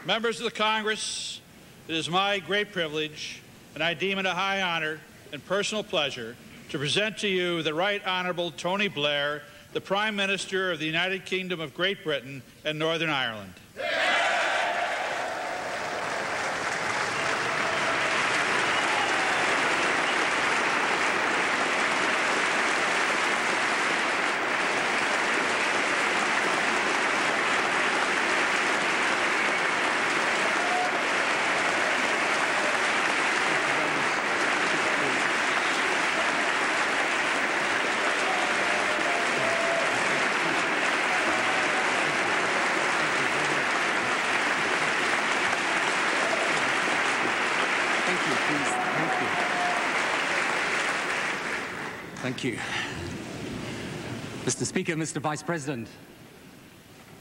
Members of the Congress, it is my great privilege, and I deem it a high honor and personal pleasure, to present to you the Right Honourable Tony Blair, the Prime Minister of the United Kingdom of Great Britain and Northern Ireland. Thank you. Mr. Speaker, Mr. Vice President,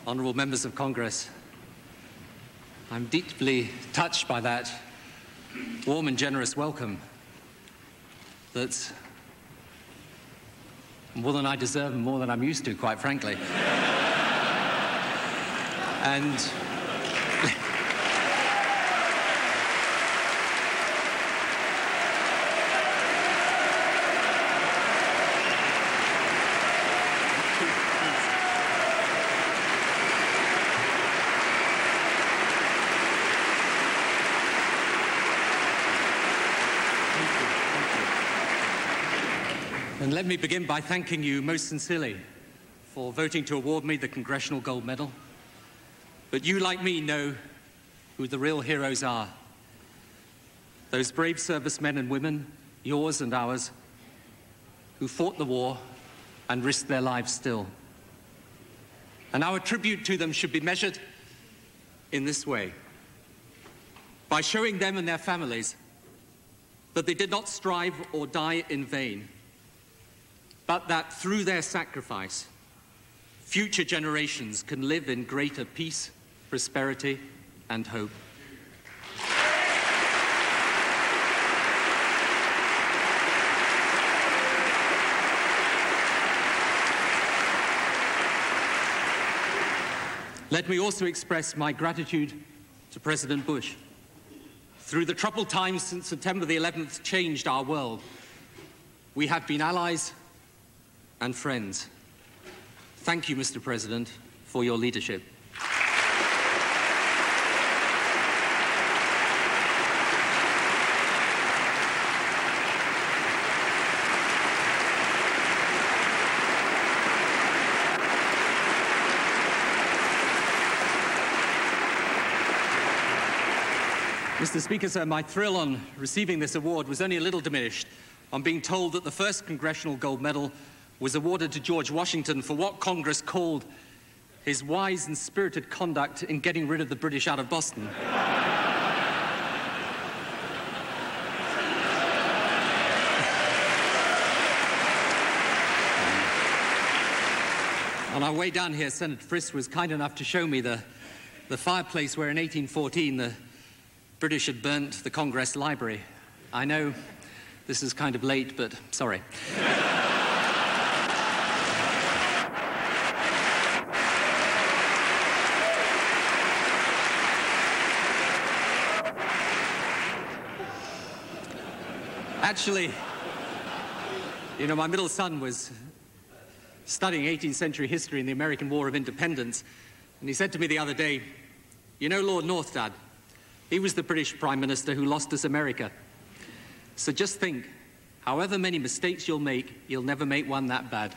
honourable members of Congress, I'm deeply touched by that warm and generous welcome. That's more than I deserve and more than I'm used to, quite frankly. And And let me begin by thanking you most sincerely for voting to award me the Congressional Gold Medal. But you, like me, know who the real heroes are. Those brave servicemen and women, yours and ours, who fought the war and risked their lives still. And our tribute to them should be measured in this way: by showing them and their families that they did not strive or die in vain, but that through their sacrifice, future generations can live in greater peace, prosperity, and hope. Let me also express my gratitude to President Bush. Through the troubled times since September the 11th changed our world, we have been allies and friends. Thank you, Mr. President, for your leadership. Mr. Speaker, sir, my thrill on receiving this award was only a little diminished on being told that the first Congressional Gold Medal was awarded to George Washington for what Congress called his wise and spirited conduct in getting rid of the British out of Boston. On our way down here, Senator Frist was kind enough to show me the fireplace where in 1814 the British had burnt the Congress Library. I know this is kind of late, but sorry. Actually, you know, my middle son was studying 18th century history in the American War of Independence, and he said to me the other day, "You know Lord North, Dad? He was the British Prime Minister who lost us America. So just think, however many mistakes you'll make, you'll never make one that bad."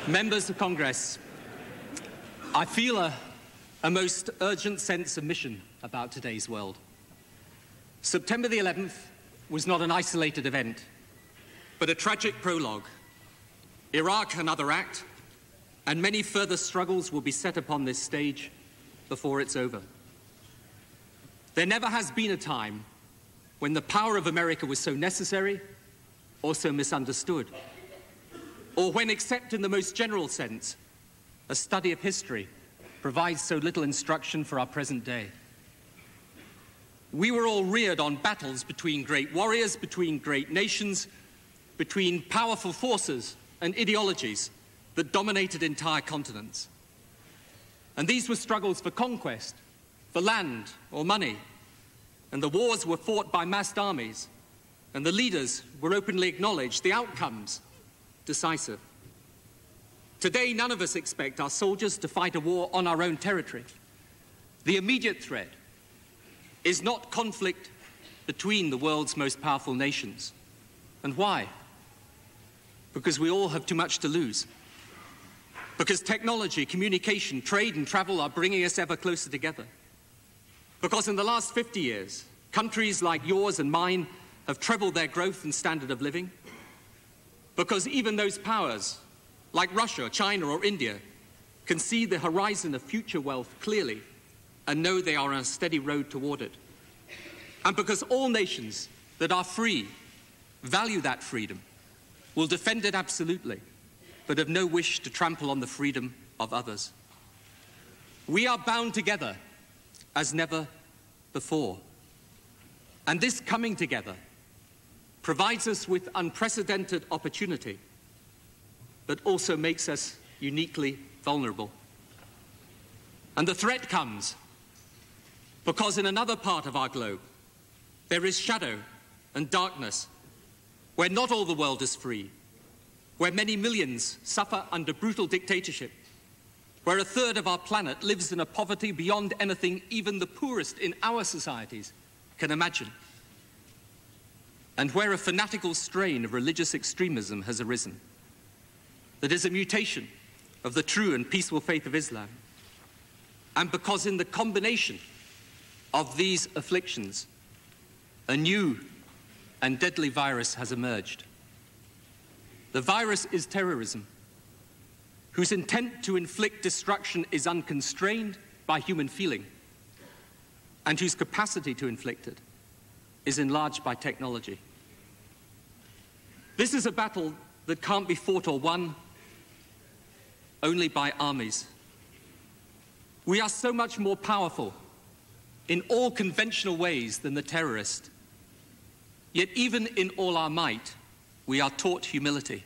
Members of Congress, I feel a most urgent sense of mission about today's world. September the 11th was not an isolated event, but a tragic prologue. Iraq another act, and many further struggles will be set upon this stage before it's over. There never has been a time when the power of America was so necessary or so misunderstood, or when, except in the most general sense, a study of history provides so little instruction for our present day. We were all reared on battles between great warriors, between great nations, between powerful forces and ideologies that dominated entire continents. And these were struggles for conquest, for land or money. And the wars were fought by massed armies. And the leaders were openly acknowledged, the outcomes decisive. Today, none of us expect our soldiers to fight a war on our own territory. The immediate threat is not conflict between the world's most powerful nations. And why? Because we all have too much to lose. Because technology, communication, trade and travel are bringing us ever closer together. Because in the last 50 years, countries like yours and mine have trebled their growth and standard of living. Because even those powers, like Russia, China or India, can see the horizon of future wealth clearly and know they are on a steady road toward it. And because all nations that are free value that freedom, will defend it absolutely, but have no wish to trample on the freedom of others. We are bound together as never before. And this coming together provides us with unprecedented opportunity, but also makes us uniquely vulnerable. And the threat comes because in another part of our globe, there is shadow and darkness, where not all the world is free, where many millions suffer under brutal dictatorship, where a third of our planet lives in a poverty beyond anything even the poorest in our societies can imagine, and where a fanatical strain of religious extremism has arisen that is a mutation of the true and peaceful faith of Islam. And because in the combination of these afflictions, a new and deadly virus has emerged. The virus is terrorism, whose intent to inflict destruction is unconstrained by human feeling, and whose capacity to inflict it is enlarged by technology. This is a battle that can't be fought or won only by armies. We are so much more powerful in all conventional ways than the terrorist. Yet even in all our might, we are taught humility.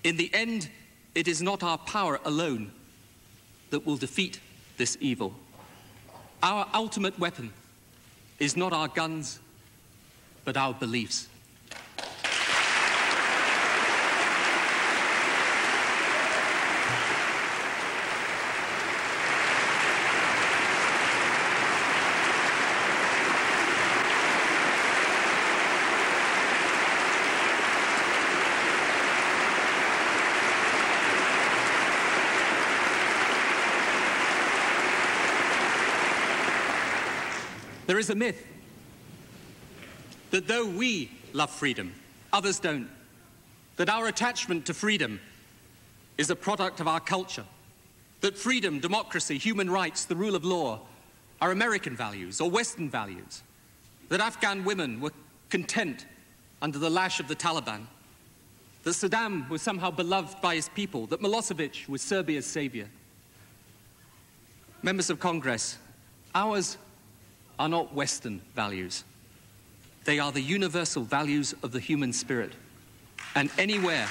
In the end, it is not our power alone that will defeat this evil. Our ultimate weapon is not our guns, but our beliefs. There is a myth that though we love freedom, others don't. That our attachment to freedom is a product of our culture. That freedom, democracy, human rights, the rule of law are American values or Western values. That Afghan women were content under the lash of the Taliban. That Saddam was somehow beloved by his people. That Milosevic was Serbia's savior. Members of Congress, ours are not Western values. They are the universal values of the human spirit. And anywhere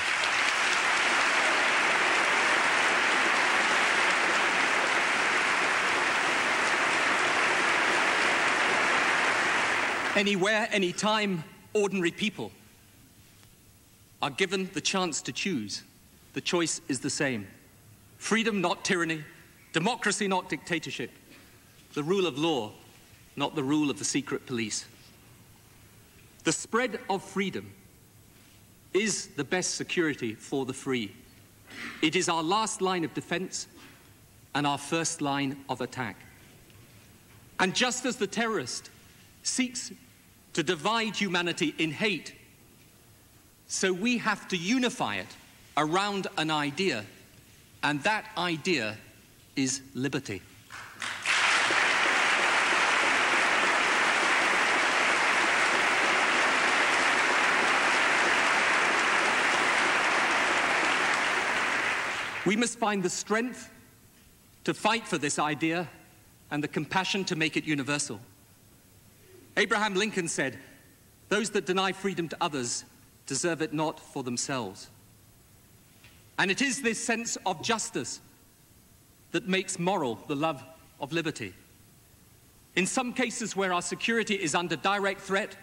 anytime, ordinary people are given the chance to choose, the choice is the same. Freedom, not tyranny. Democracy, not dictatorship. The rule of law, not the rule of the secret police. The spread of freedom is the best security for the free. It is our last line of defense and our first line of attack. And just as the terrorist seeks to divide humanity in hate, so we have to unify it around an idea, and that idea is liberty. We must find the strength to fight for this idea and the compassion to make it universal. Abraham Lincoln said, "Those that deny freedom to others deserve it not for themselves." And it is this sense of justice that makes moral the love of liberty. In some cases where our security is under direct threat,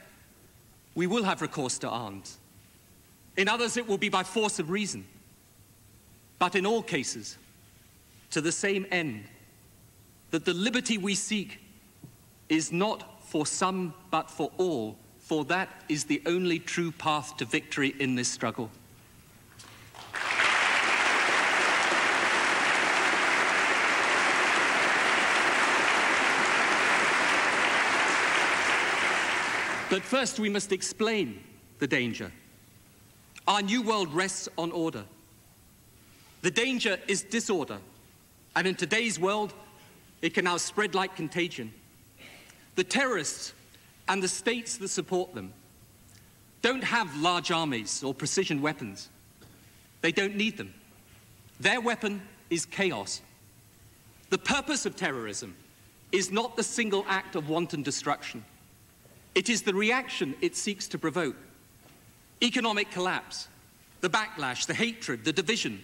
we will have recourse to arms. In others, it will be by force of reason. But in all cases, to the same end, that the liberty we seek is not for some but for all, for that is the only true path to victory in this struggle. But first we must explain the danger. Our new world rests on order. The danger is disorder, and in today's world, it can now spread like contagion. The terrorists and the states that support them don't have large armies or precision weapons. They don't need them. Their weapon is chaos. The purpose of terrorism is not the single act of wanton destruction. It is the reaction it seeks to provoke. Economic collapse, the backlash, the hatred, the division,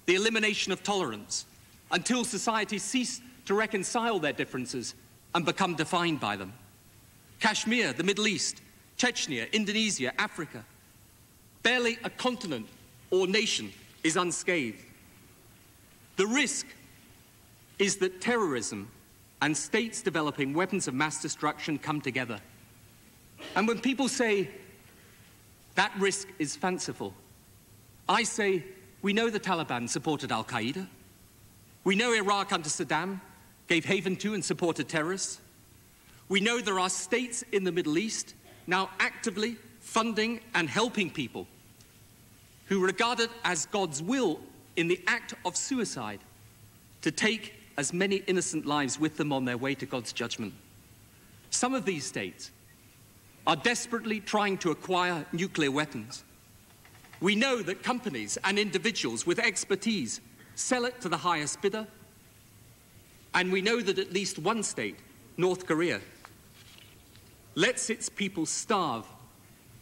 the elimination of tolerance, until societies cease to reconcile their differences and become defined by them. Kashmir, the Middle East, Chechnya, Indonesia, Africa. Barely a continent or nation is unscathed. The risk is that terrorism and states developing weapons of mass destruction come together. And when people say that risk is fanciful, I say we know the Taliban supported al-Qaeda. We know Iraq under Saddam gave haven to and supported terrorists. We know there are states in the Middle East now actively funding and helping people who regard it as God's will in the act of suicide to take as many innocent lives with them on their way to God's judgment. Some of these states are desperately trying to acquire nuclear weapons. We know that companies and individuals with expertise sell it to the highest bidder, and we know that at least one state, North Korea, lets its people starve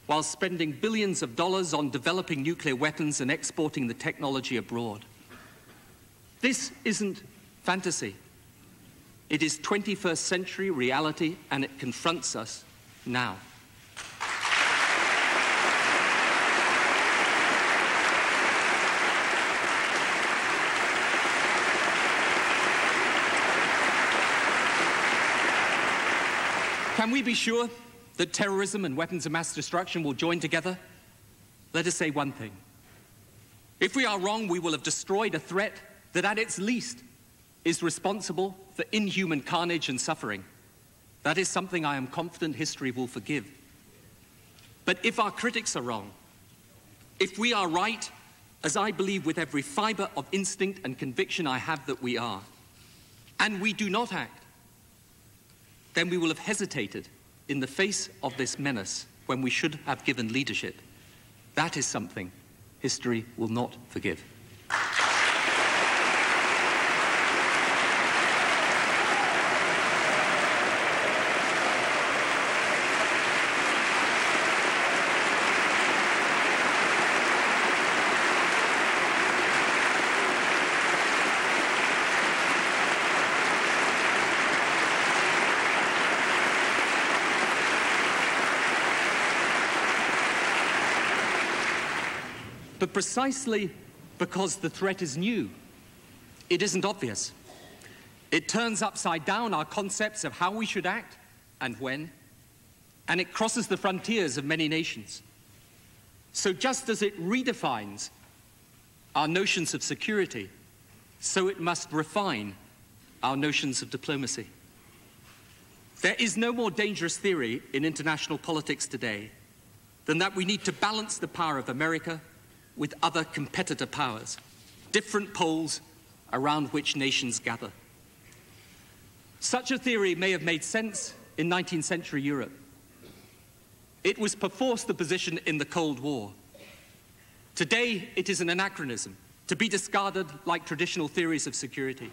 while spending billions of dollars on developing nuclear weapons and exporting the technology abroad. This isn't fantasy. It is 21st century reality, and it confronts us now. Can we be sure that terrorism and weapons of mass destruction will join together? Let us say one thing. If we are wrong, we will have destroyed a threat that at its least is responsible for inhuman carnage and suffering. That is something I am confident history will forgive. But if our critics are wrong, if we are right, as I believe with every fiber of instinct and conviction I have that we are, and we do not act, then we will have hesitated in the face of this menace when we should have given leadership. That is something history will not forgive. But precisely because the threat is new, it isn't obvious. It turns upside down our concepts of how we should act and when, and it crosses the frontiers of many nations. So just as it redefines our notions of security, so it must refine our notions of diplomacy. There is no more dangerous theory in international politics today than that we need to balance the power of America with other competitor powers, different poles around which nations gather. Such a theory may have made sense in 19th century Europe. It was perforce the position in the Cold War. Today, it is an anachronism, to be discarded like traditional theories of security.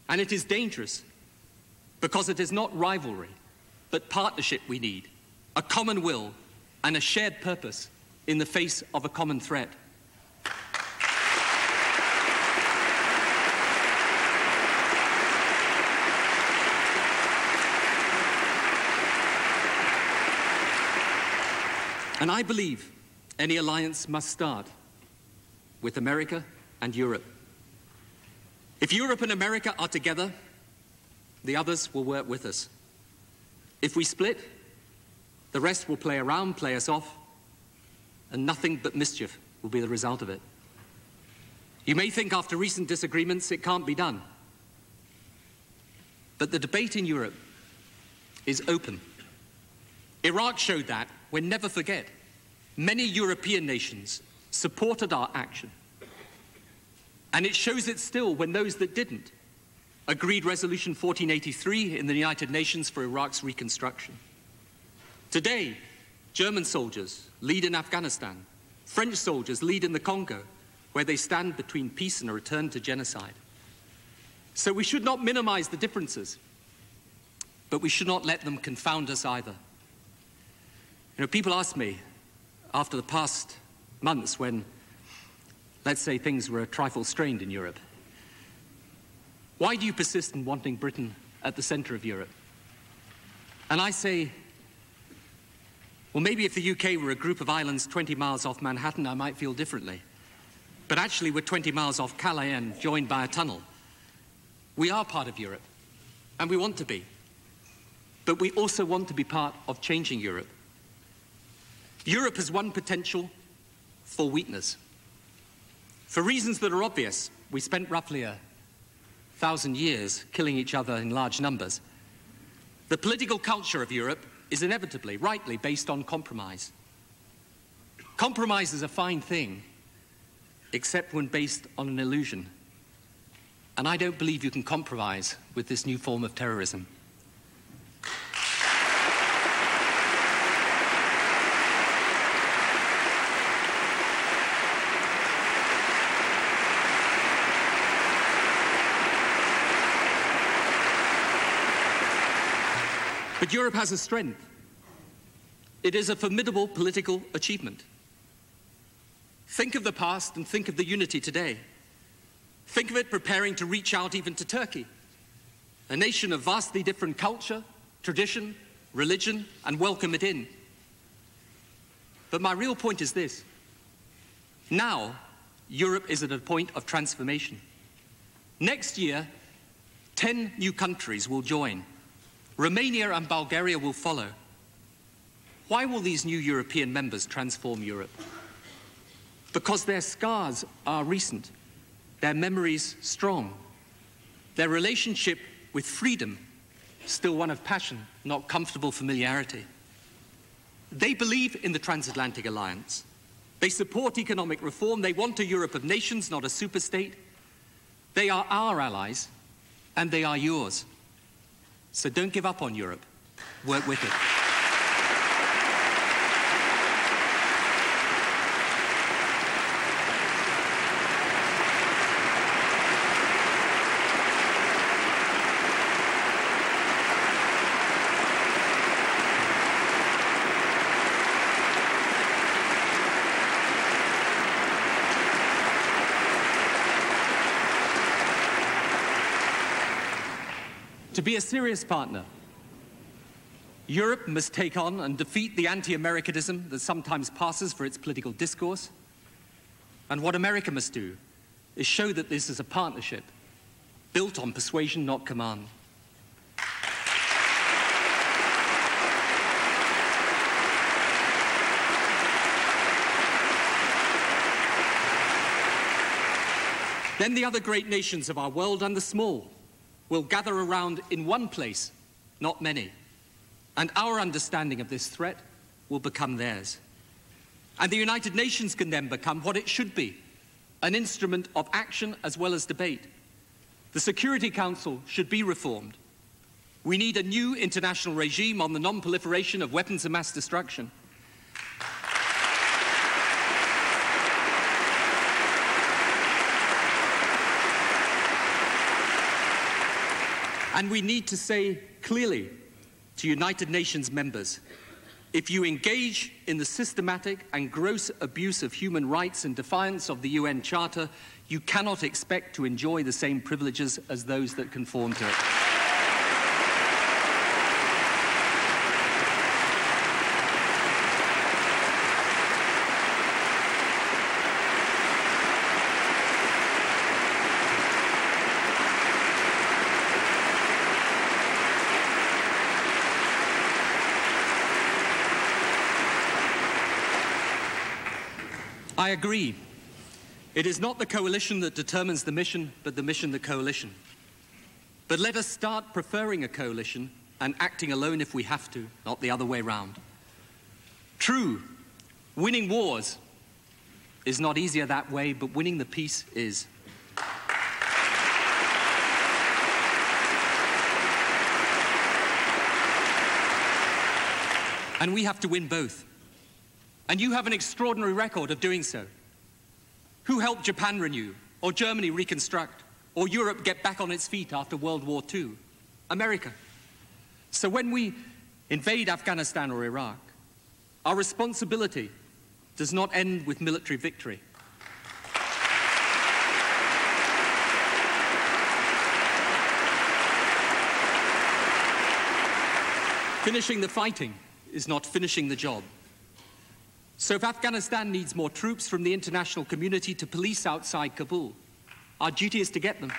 And it is dangerous because it is not rivalry, but partnership we need, a common will and a shared purpose in the face of a common threat. And I believe any alliance must start with America and Europe. If Europe and America are together, the others will work with us. If we split, the rest will play around, play us off, and nothing but mischief will be the result of it. You may think after recent disagreements it can't be done. But the debate in Europe is open. Iraq showed that when, never forget, many European nations supported our action. And it shows it still when those that didn't agreed Resolution 1483 in the United Nations for Iraq's reconstruction. Today, German soldiers lead in Afghanistan. French soldiers lead in the Congo, where they stand between peace and a return to genocide. So we should not minimize the differences, but we should not let them confound us either. You know, people ask me, after the past months when, let's say, things were a trifle strained in Europe, why do you persist in wanting Britain at the center of Europe? And I say, well, maybe if the UK were a group of islands 20 miles off Manhattan, I might feel differently. But actually, we're 20 miles off Calais and joined by a tunnel. We are part of Europe, and we want to be. But we also want to be part of changing Europe. Europe has one potential for weakness. For reasons that are obvious, we spent roughly 1,000 years killing each other in large numbers. The political culture of Europe is inevitably, rightly, based on compromise. Compromise is a fine thing, except when based on an illusion. And I don't believe you can compromise with this new form of terrorism. But Europe has a strength. It is a formidable political achievement. Think of the past and think of the unity today. Think of it preparing to reach out even to Turkey, a nation of vastly different culture, tradition, religion, and welcome it in. But my real point is this. Now, Europe is at a point of transformation. Next year, 10 new countries will join. Romania and Bulgaria will follow. Why will these new European members transform Europe? Because their scars are recent, their memories strong, their relationship with freedom still one of passion, not comfortable familiarity. They believe in the transatlantic alliance. They support economic reform. They want a Europe of nations, not a superstate. They are our allies, and they are yours. So don't give up on Europe. Work with it. To be a serious partner, Europe must take on and defeat the anti-Americanism that sometimes passes for its political discourse. And what America must do is show that this is a partnership built on persuasion, not command. Then the other great nations of our world and the small will gather around in one place, not many. And our understanding of this threat will become theirs. And the United Nations can then become what it should be, an instrument of action as well as debate. The Security Council should be reformed. We need a new international regime on the non-proliferation of weapons of mass destruction. And we need to say clearly to United Nations members, if you engage in the systematic and gross abuse of human rights in defiance of the UN Charter, you cannot expect to enjoy the same privileges as those that conform to it. I agree. It is not the coalition that determines the mission, but the mission the coalition. But let us start preferring a coalition and acting alone if we have to, not the other way round. True, winning wars is not easier that way, but winning the peace is. And we have to win both. And you have an extraordinary record of doing so. Who helped Japan renew, or Germany reconstruct, or Europe get back on its feet after World War II? America. So when we invade Afghanistan or Iraq, our responsibility does not end with military victory. Finishing the fighting is not finishing the job. So if Afghanistan needs more troops from the international community to police outside Kabul, our duty is to get them.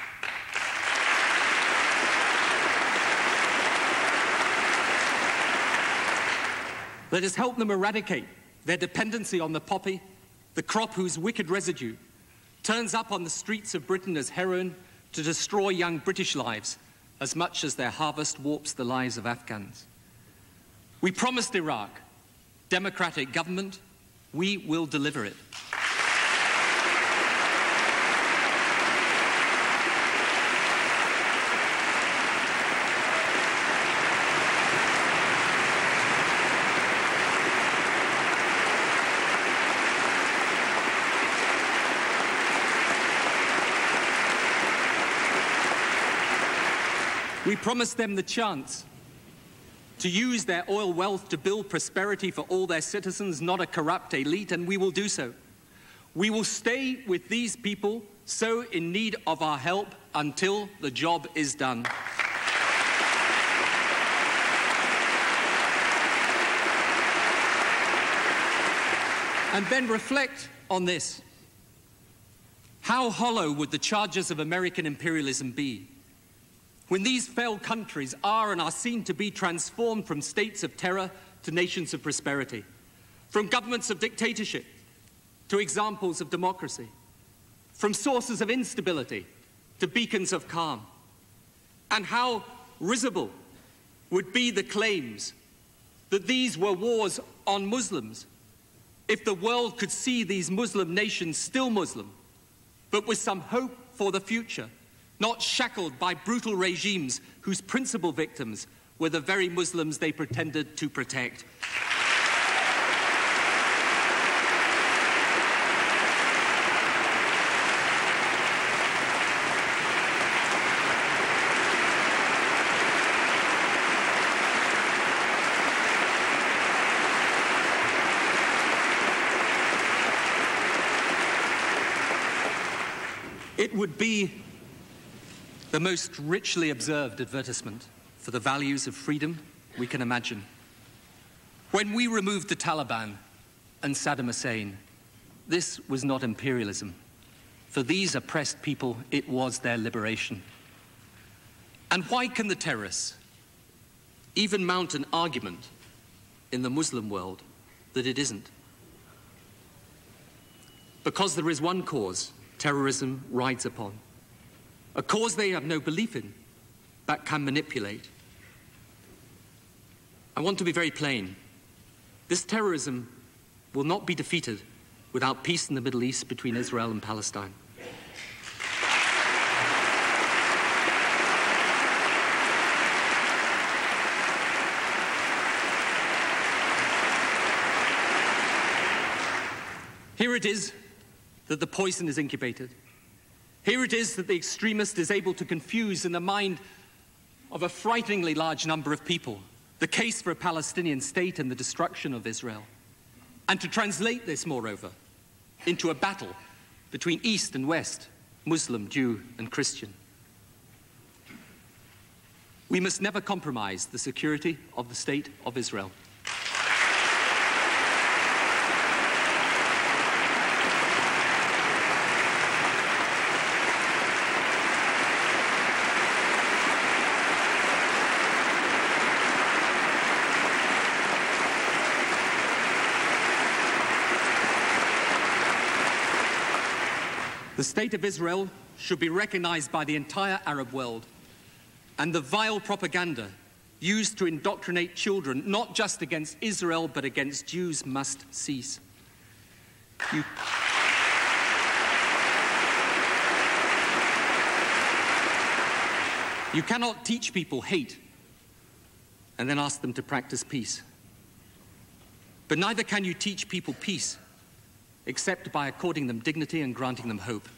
Let us help them eradicate their dependency on the poppy, the crop whose wicked residue turns up on the streets of Britain as heroin to destroy young British lives as much as their harvest warps the lives of Afghans. We promised Iraq democratic government. We will deliver it. We promised them the chance to use their oil wealth to build prosperity for all their citizens, not a corrupt elite, and we will do so. We will stay with these people so in need of our help until the job is done. And then reflect on this. How hollow would the charges of American imperialism be when these failed countries are and are seen to be transformed from states of terror to nations of prosperity, from governments of dictatorship to examples of democracy, from sources of instability to beacons of calm? And how risible would be the claims that these were wars on Muslims if the world could see these Muslim nations still Muslim, but with some hope for the future, not shackled by brutal regimes whose principal victims were the very Muslims they pretended to protect. It would be the most richly observed advertisement for the values of freedom we can imagine. When we removed the Taliban and Saddam Hussein, this was not imperialism. For these oppressed people, it was their liberation. And why can the terrorists even mount an argument in the Muslim world that it isn't? Because there is one cause terrorism rides upon, a cause they have no belief in, but can manipulate. I want to be very plain. This terrorism will not be defeated without peace in the Middle East between Israel and Palestine. Here it is that the poison is incubated. Here it is that the extremist is able to confuse in the mind of a frighteningly large number of people the case for a Palestinian state and the destruction of Israel, and to translate this, moreover, into a battle between East and West, Muslim, Jew, and Christian. We must never compromise the security of the state of Israel. The State of Israel should be recognized by the entire Arab world, and the vile propaganda used to indoctrinate children, not just against Israel, but against Jews, must cease. You cannot teach people hate and then ask them to practice peace. But neither can you teach people peace except by according them dignity and granting them hope.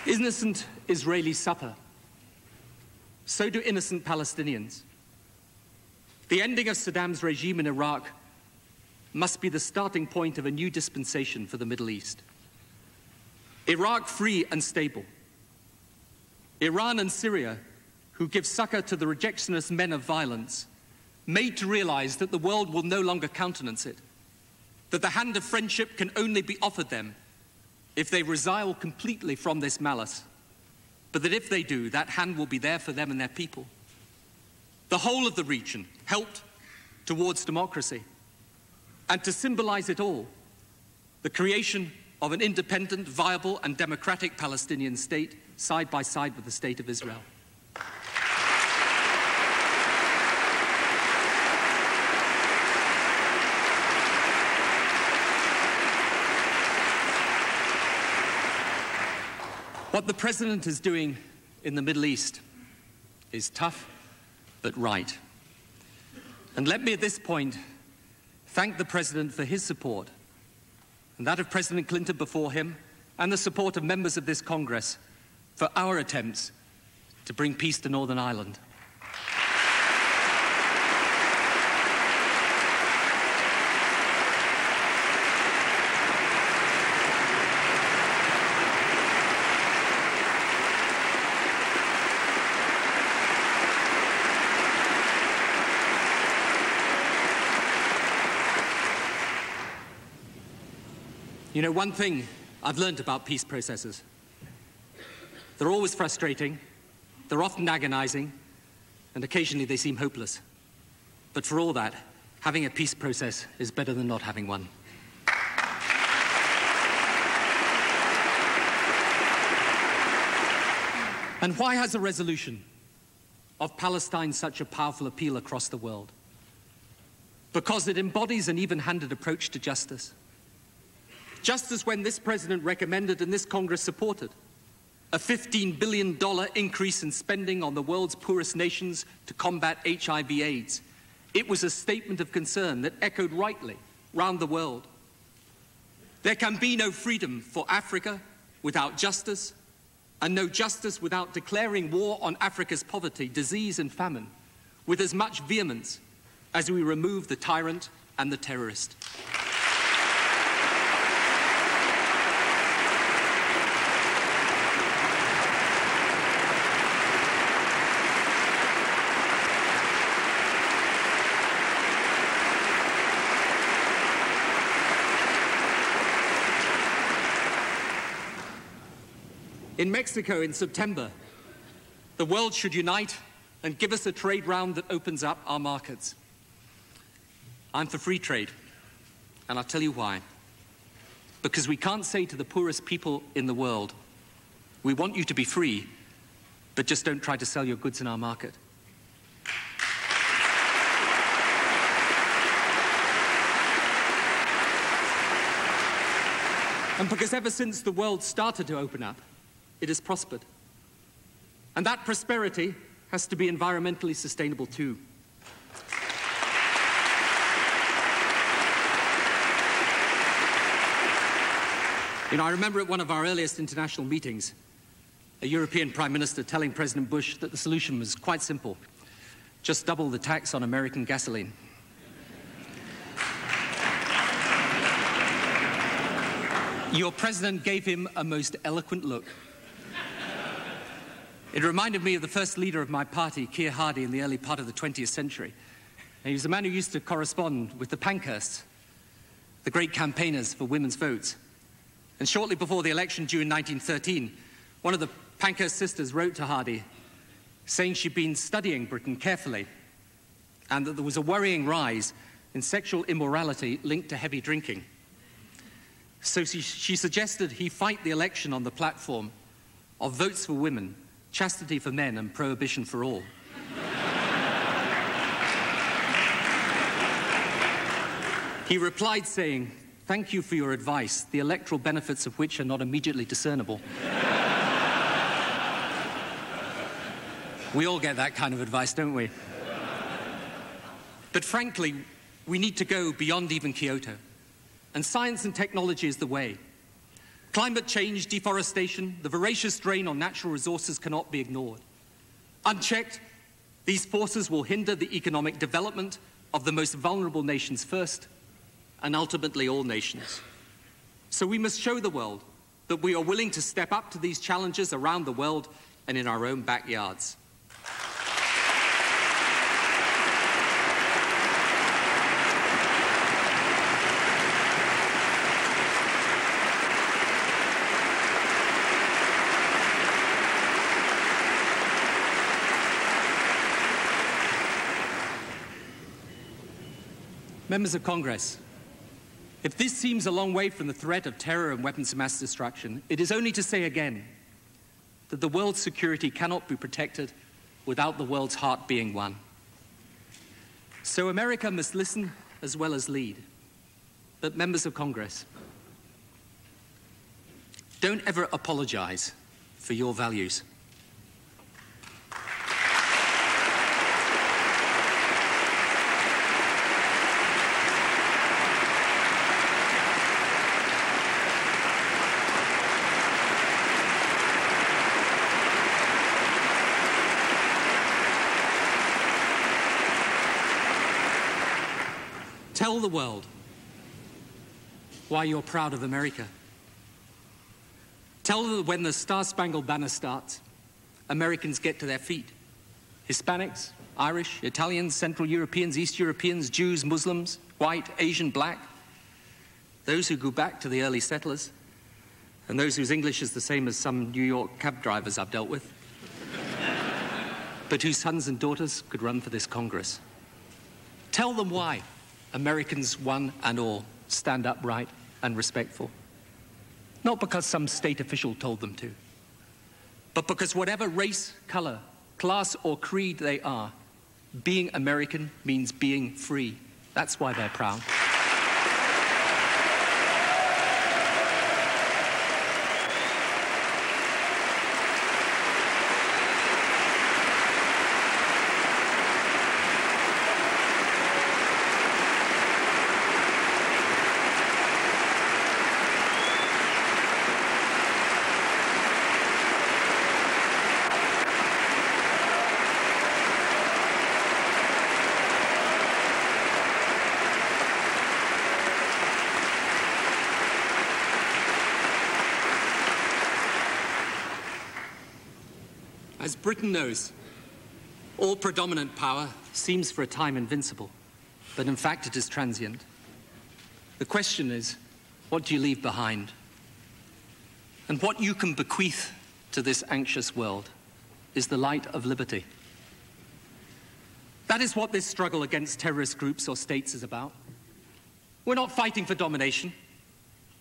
Innocent Israelis suffer. So do innocent Palestinians. The ending of Saddam's regime in Iraq must be the starting point of a new dispensation for the Middle East. Iraq free and stable. Iran and Syria, who give succor to the rejectionist men of violence, made to realize that the world will no longer countenance it, that the hand of friendship can only be offered them if they resile completely from this malice, but that if they do, that hand will be there for them and their people. The whole of the region helped towards democracy, and to symbolize it all, the creation of an independent, viable, and democratic Palestinian state side by side with the State of Israel. What the President is doing in the Middle East is tough, but right. And let me at this point thank the President for his support, and that of President Clinton before him, and the support of members of this Congress for our attempts to bring peace to Northern Ireland. You know, one thing I've learned about peace processes: they're always frustrating, they're often agonizing, and occasionally they seem hopeless. But for all that, having a peace process is better than not having one. And why has a resolution of Palestine such a powerful appeal across the world? Because it embodies an even-handed approach to justice. Just as when this President recommended and this Congress supported a $15 billion increase in spending on the world's poorest nations to combat HIV/AIDS, it was a statement of concern that echoed rightly round the world. There can be no freedom for Africa without justice, and no justice without declaring war on Africa's poverty, disease and famine with as much vehemence as we remove the tyrant and the terrorist. In Mexico in September, the world should unite and give us a trade round that opens up our markets. I'm for free trade, and I'll tell you why. Because we can't say to the poorest people in the world, we want you to be free, but just don't try to sell your goods in our market. And because ever since the world started to open up, it has prospered. And that prosperity has to be environmentally sustainable too. You know, I remember at one of our earliest international meetings, a European Prime Minister telling President Bush that the solution was quite simple: just double the tax on American gasoline. Your president gave him a most eloquent look. It reminded me of the first leader of my party, Keir Hardie, in the early part of the 20th century. And he was a man who used to correspond with the Pankhursts, the great campaigners for women's votes. And shortly before the election due in 1913, one of the Pankhurst sisters wrote to Hardie, saying she'd been studying Britain carefully and that there was a worrying rise in sexual immorality linked to heavy drinking. So she suggested he fight the election on the platform of votes for women, chastity for men, and prohibition for all. He replied saying, "Thank you for your advice, the electoral benefits of which are not immediately discernible." We all get that kind of advice, don't we? But frankly, we need to go beyond even Kyoto. And science and technology is the way. Climate change, deforestation, the voracious drain on natural resources cannot be ignored. Unchecked, these forces will hinder the economic development of the most vulnerable nations first, and ultimately all nations. So we must show the world that we are willing to step up to these challenges around the world and in our own backyards. Members of Congress, if this seems a long way from the threat of terror and weapons of mass destruction, it is only to say again that the world's security cannot be protected without the world's heart being one. So America must listen as well as lead. But members of Congress, don't ever apologize for your values. Tell the world why you're proud of America. Tell them that when the Star-Spangled Banner starts, Americans get to their feet. Hispanics, Irish, Italians, Central Europeans, East Europeans, Jews, Muslims, white, Asian, black, those who go back to the early settlers, and those whose English is the same as some New York cab drivers I've dealt with, but whose sons and daughters could run for this Congress. Tell them why Americans, one and all, stand upright and respectful. Not because some state official told them to, but because whatever race, color, class, or creed they are, being American means being free. That's why they're proud. As Britain knows, all predominant power seems for a time invincible, but in fact it is transient. The question is, what do you leave behind? And what you can bequeath to this anxious world is the light of liberty. That is what this struggle against terrorist groups or states is about. We're not fighting for domination.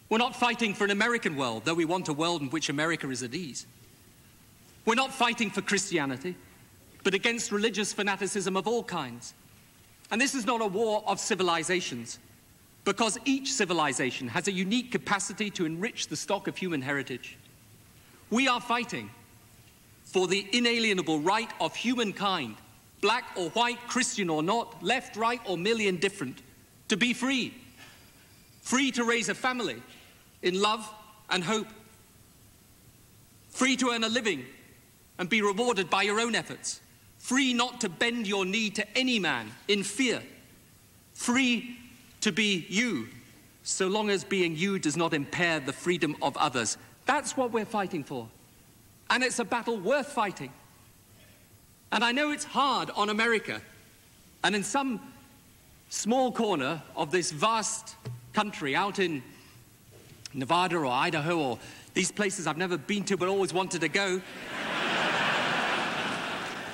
We're not fighting for an American world, though we want a world in which America is at ease. We're not fighting for Christianity, but against religious fanaticism of all kinds. And this is not a war of civilizations, because each civilization has a unique capacity to enrich the stock of human heritage. We are fighting for the inalienable right of humankind, black or white, Christian or not, left, right, or merely indifferent, to be free. Free to raise a family in love and hope. Free to earn a living and be rewarded by your own efforts. Free not to bend your knee to any man in fear. Free to be you, so long as being you does not impair the freedom of others. That's what we're fighting for. And it's a battle worth fighting. And I know it's hard on America. And in some small corner of this vast country, out in Nevada or Idaho or these places I've never been to but always wanted to go,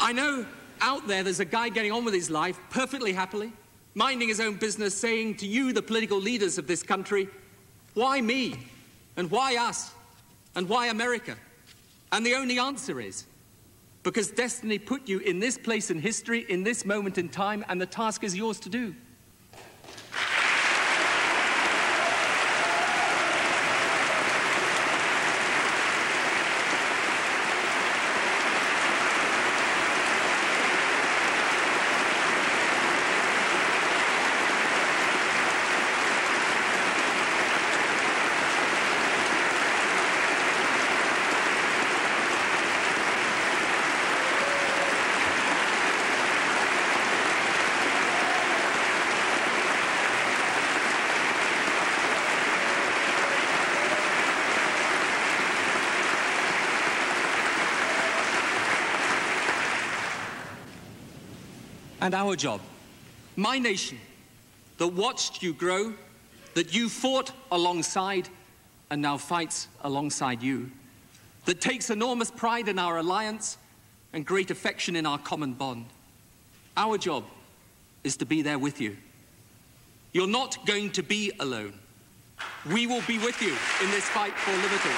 I know Out there's a guy getting on with his life perfectly happily, minding his own business, saying to you, the political leaders of this country, why me? And why us? And why America? And the only answer is, because destiny put you in this place in history, in this moment in time, and the task is yours to do. And our job, my nation, that watched you grow, that you fought alongside and now fights alongside you, that takes enormous pride in our alliance and great affection in our common bond. Our job is to be there with you. You're not going to be alone. We will be with you in this fight for liberty.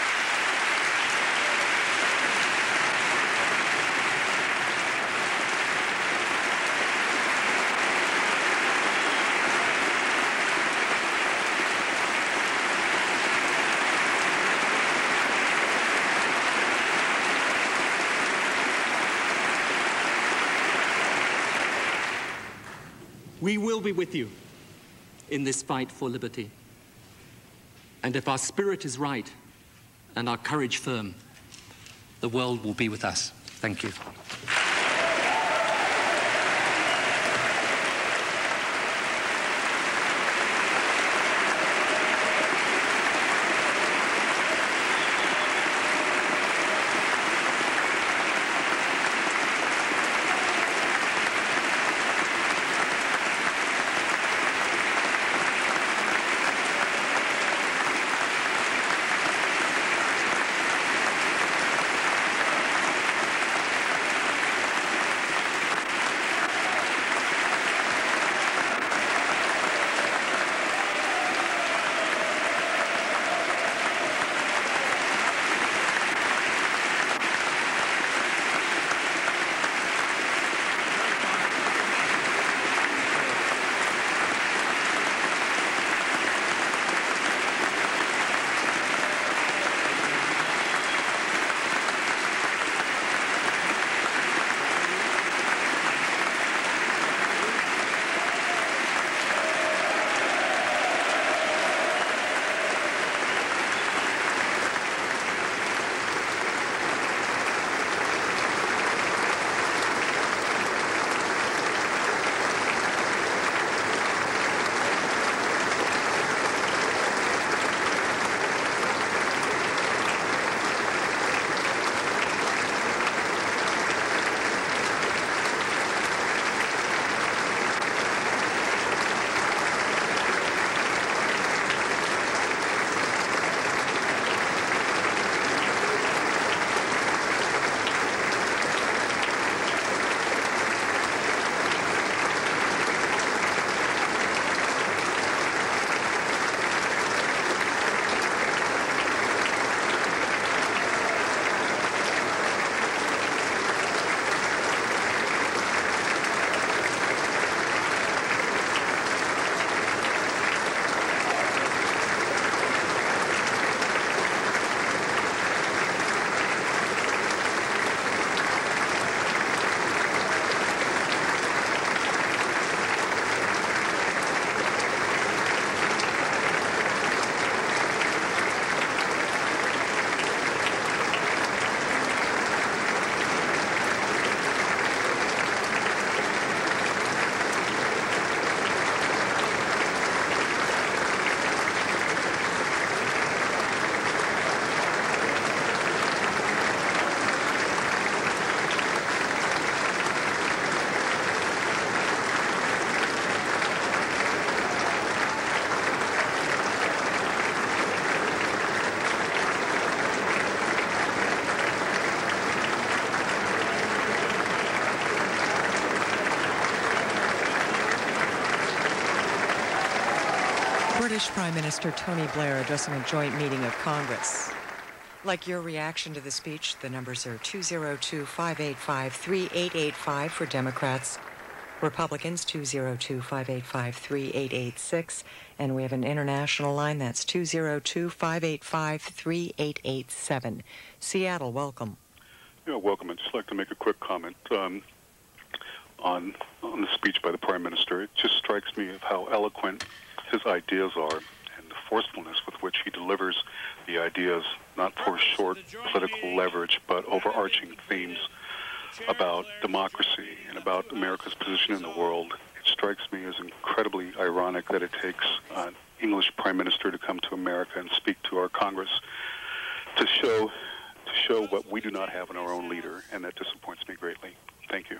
We will be with you in this fight for liberty. And if our spirit is right and our courage firm, the world will be with us. Thank you. British Prime Minister Tony Blair addressing a joint meeting of Congress. Like your reaction to the speech, the numbers are 202-585-3885 for Democrats, Republicans 202-585-3886, and we have an international line that's 202-585-3887. Seattle, welcome. Yeah, welcome. I'd just like to make a quick comment on the speech by the Prime Minister. It just strikes me of how eloquent his ideas are and the forcefulness with which he delivers the ideas, not for short political leverage, but overarching themes about democracy and about America's position in the world. It strikes me as incredibly ironic that it takes an English Prime Minister to come to America and speak to our Congress to show what we do not have in our own leader, and that disappoints me greatly. Thank you.